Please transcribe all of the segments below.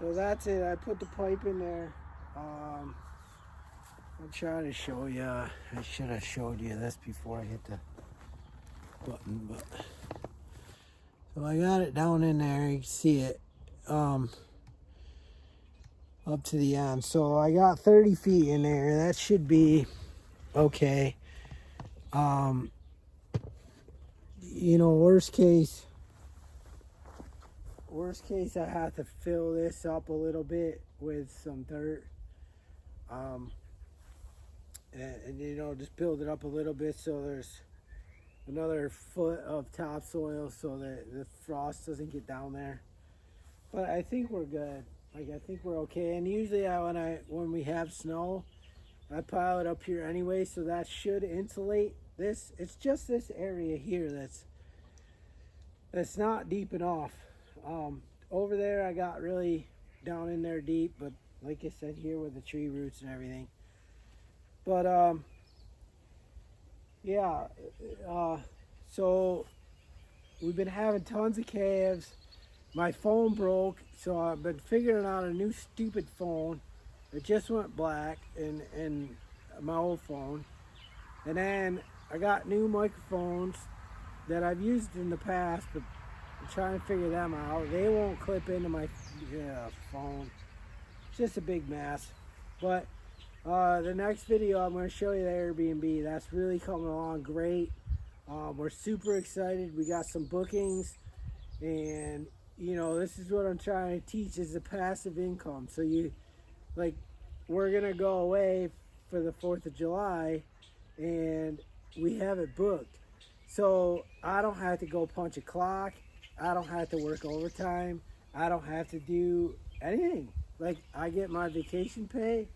So that's it. I put the pipe in there. I'm trying to show you. I should have showed you this before I hit the button, but so I got it down in there. You can see it up to the end. So I got 30 feet in there. That should be okay. Worst case, I have to fill this up a little bit with some dirt. And just build it up a little bit so there's another foot of topsoil so that the frost doesn't get down there. But I think we're good. I think we're okay. And usually when we have snow, I pile it up here anyway, so that should insulate this. It's just this area here that's not deep enough. Over there I got really down in there deep, but like I said, here with the tree roots and everything. But so we've been having tons of calves. My phone broke, so I've been figuring out a new stupid phone. It just went black, and my old phone. And then I got new microphones that I've used in the past, but I'm trying to figure them out. They won't clip into my phone. It's just a big mess. But the next video, I'm going to show you the Airbnb. That's really coming along great. We're super excited. We got some bookings, and this is what I'm trying to teach, is the passive income. So we're going to go away for the 4th of July, and we have it booked. So I don't have to go punch a clock. I don't have to work overtime. I don't have to do anything. I get my vacation pay,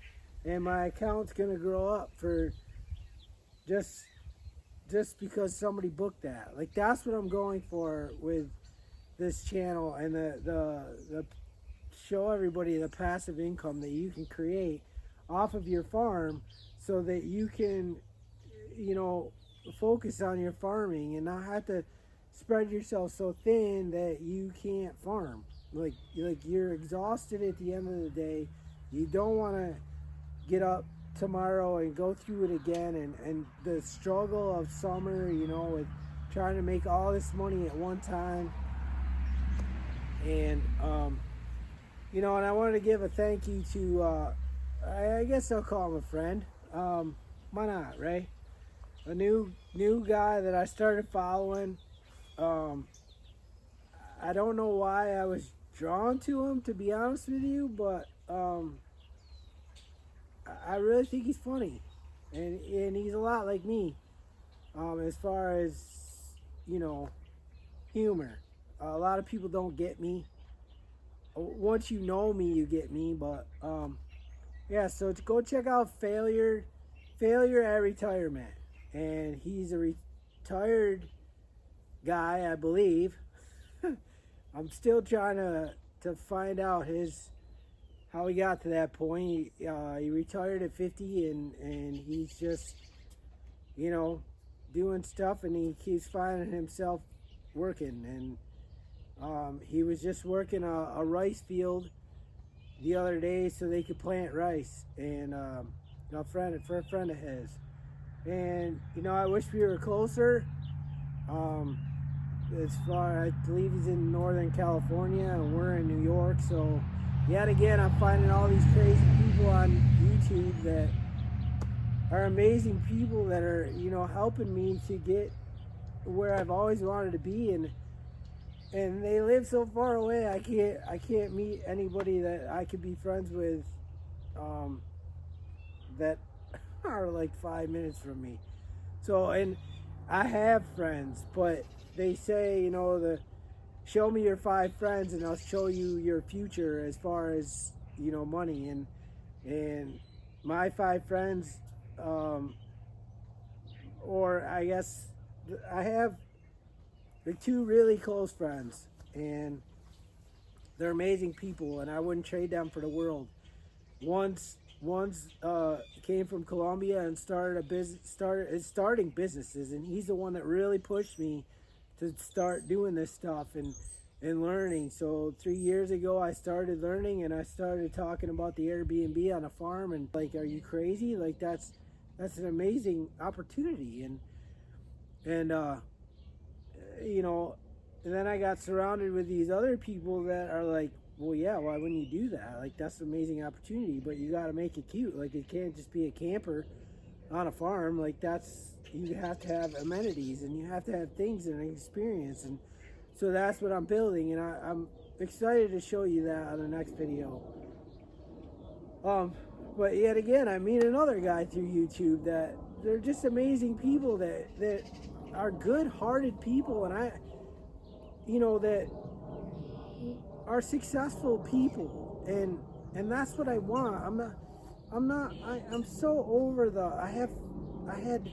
and my account's gonna grow up for just because somebody booked that. That's what I'm going for with this channel, and the show everybody the passive income that you can create off of your farm, so that you can focus on your farming and not have to spread yourself so thin that you can't farm. You're exhausted at the end of the day. You don't want to get up tomorrow and go through it again, and the struggle of summer, with trying to make all this money at one time. And and I wanted to give a thank you to I guess I'll call him a friend. Why not, right? A new guy that I started following. I don't know why I was drawn to him, to be honest with you, but I really think he's funny, and he's a lot like me, as far as humor. A lot of people don't get me. Once you know me, you get me. But so go check out Failure at Retirement, and he's a retired guy, I believe. I'm still trying to find out how he got to that point. He retired at 50, and he's just doing stuff, and he keeps finding himself working. And he was just working a rice field the other day so they could plant rice, and for a friend of his. And I wish we were closer. I believe he's in Northern California, and we're in New York. So yet again, I'm finding all these crazy people on YouTube that are amazing people that are helping me to get where I've always wanted to be, and they live so far away. I can't meet anybody that I could be friends with that are 5 minutes from me. So, and I have friends, but they say show me your 5 friends and I'll show you your future as far as money. And my 5 friends, or I guess I have 2 really close friends, and they're amazing people, and I wouldn't trade them for the world. One's came from Colombia and starting businesses, and he's the one that really pushed me to start doing this stuff. And and learning. So 3 years ago, I started learning, and I started talking about the Airbnb on a farm. And like, are you crazy? Like, that's an amazing opportunity. And you know, and then I got surrounded with these other people that are like, well, yeah, why wouldn't you do that? Like, that's an amazing opportunity, but you got to make it cute. Like, it can't just be a camper on a farm. Like, you have to have amenities, and you have to have things and an experience. And so that's what I'm building, and I'm excited to show you that on the next video. But yet again, I meet another guy through YouTube that they're just amazing people that are good-hearted people, and that are successful people, and that's what I want. I'm so over I had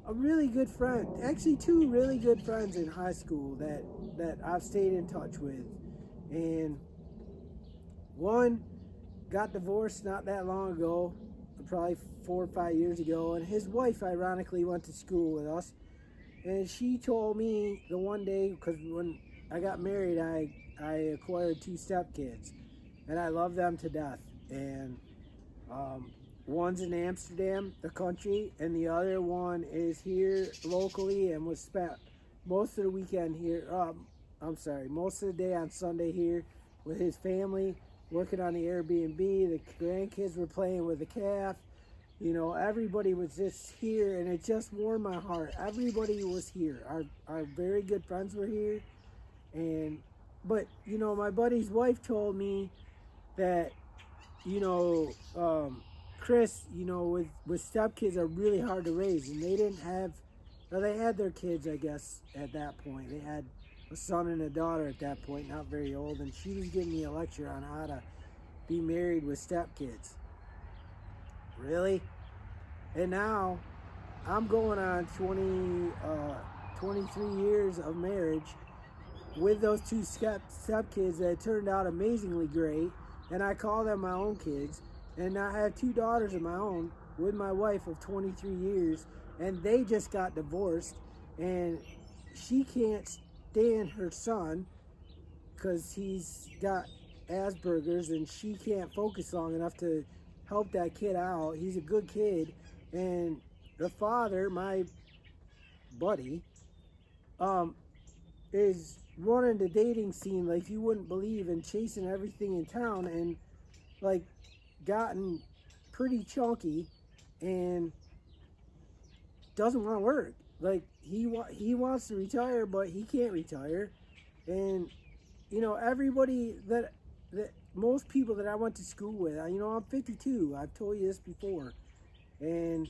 a really good friend, actually two really good friends in high school that I've stayed in touch with, and one got divorced not that long ago, probably 4 or 5 years ago, and his wife ironically went to school with us, and she told me the one day, because when I got married, I acquired 2 stepkids, and I love them to death, and one's in Amsterdam, the country, and the other one is here locally and was spent most of the weekend here, most of the day on Sunday here with his family, working on the Airbnb. The grandkids were playing with the calf. Everybody was just here, and it just warmed my heart. Everybody was here. Our very good friends were here, but my buddy's wife told me that Chris, with stepkids are really hard to raise, and they didn't have, or they had their kids, I guess, at that point. They had a son and a daughter at that point, not very old, and she was giving me a lecture on how to be married with stepkids. Really? And now I'm going on 23 years of marriage with those 2 stepkids that turned out amazingly great, and I call them my own kids. And I have 2 daughters of my own with my wife of 23 years, and they just got divorced, and she can't stand her son because he's got Asperger's, and she can't focus long enough to help that kid out. He's a good kid, and the father, my buddy, is running the dating scene like you wouldn't believe, and chasing everything in town, and like gotten pretty chunky, and doesn't want to work. Like, he wants to retire, but he can't retire. And everybody that most people that I went to school with, I'm 52. I've told you this before, and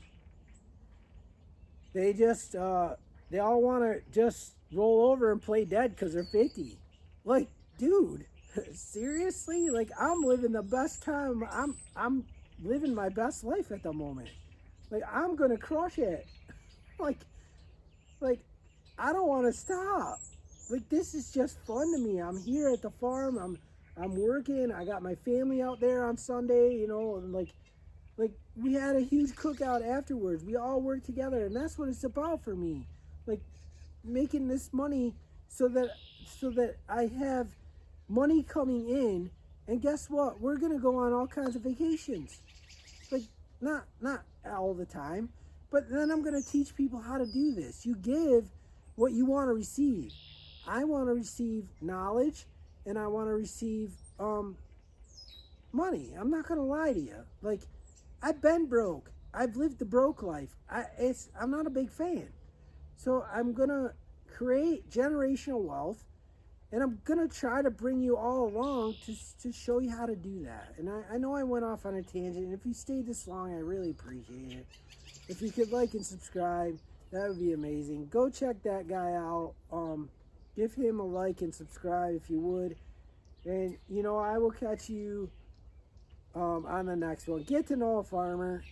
they just they all want to just roll over and play dead because they're 50. Like, dude, seriously? Like, I'm living the best time. I'm living my best life at the moment. Like, I'm gonna crush it. like I don't want to stop. Like, this is just fun to me. I'm here at the farm. I'm working. I got my family out there on Sunday. And like we had a huge cookout afterwards. We all worked together, and that's what it's about for me. Like, making this money so that I have money coming in, and guess what? We're gonna go on all kinds of vacations. Like, not all the time, but then I'm gonna teach people how to do this. You give what you want to receive. I want to receive knowledge, and I want to receive money. I'm not gonna lie to you. Like, I've been broke. I've lived the broke life. I'm not a big fan. So I'm gonna create generational wealth, and I'm gonna try to bring you all along to show you how to do that. And I know I went off on a tangent, and if you stayed this long, I really appreciate it. If you could like and subscribe, that would be amazing. Go check that guy out. Give him a like and subscribe if you would. And I will catch you on the next one. Get to know a farmer.